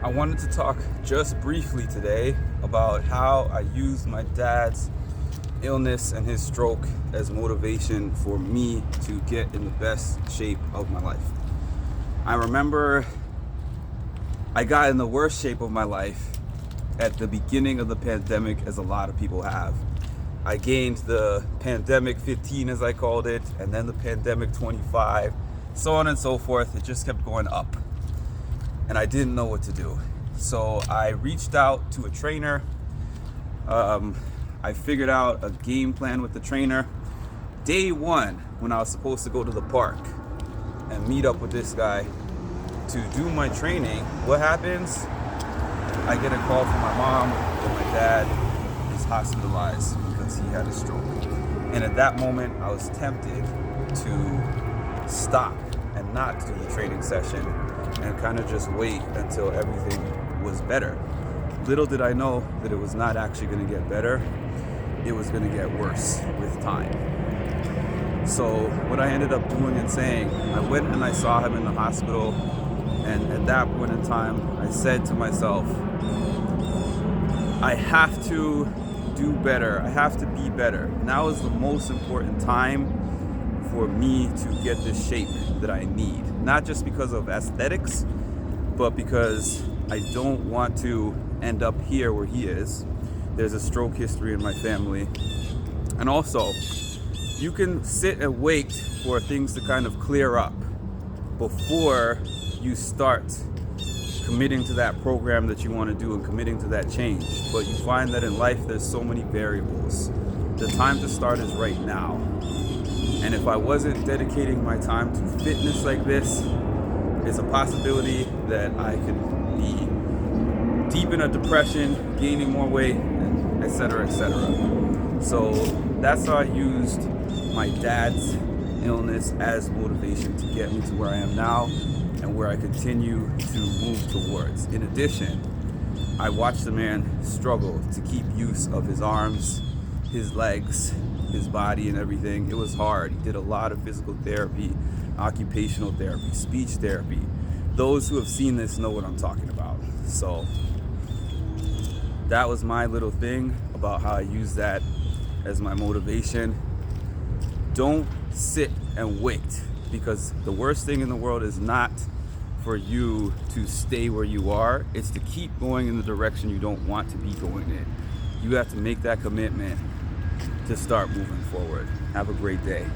I wanted to talk just briefly today about how I used my dad's illness and his stroke as motivation for me to get in the best shape of my life. I remember I got in the worst shape of my life at the beginning of the pandemic, as a lot of people have. I gained the pandemic 15, as I called it, and then the pandemic 25, so on and so forth. It just kept going up. And I didn't know what to do. So I reached out to a trainer. I figured out a game plan with the trainer. Day one, when I was supposed to go to the park and meet up with this guy to do my training, what happens? I get a call from my mom that my dad is hospitalized because he had a stroke. And at that moment, I was tempted to stop and not do the training session and kind of just wait until everything was better. Little did I know that it was not actually going to get better. It was going to get worse with time. So what I ended up doing and saying, I went and I saw him in the hospital, and at that point in time, I said to myself, I have to do better. I have to be better. Now is the most important time for me to get this shape that I need. Not just because of aesthetics, but because I don't want to end up here where he is. There's a stroke history in my family. And also, you can sit and wait for things to kind of clear up before you start committing to that program that you want to do and committing to that change. But you find that in life, there's so many variables. The time to start is right now. And if I wasn't dedicating my time to fitness like this, it's a possibility that I could be deep in a depression, gaining more weight, and et cetera, et cetera. So that's how I used my dad's illness as motivation to get me to where I am now and where I continue to move towards. In addition, I watched the man struggle to keep use of his arms, his legs, his body and everything. It was hard. He did a lot of physical therapy, occupational therapy, speech therapy. Those who have seen this know what I'm talking about. So that was my little thing about how I use that as my motivation. Don't sit and wait, because the worst thing in the world is not for you to stay where you are. It's to keep going in the direction you don't want to be going in. You have to make that commitment to start moving forward. Have a great day.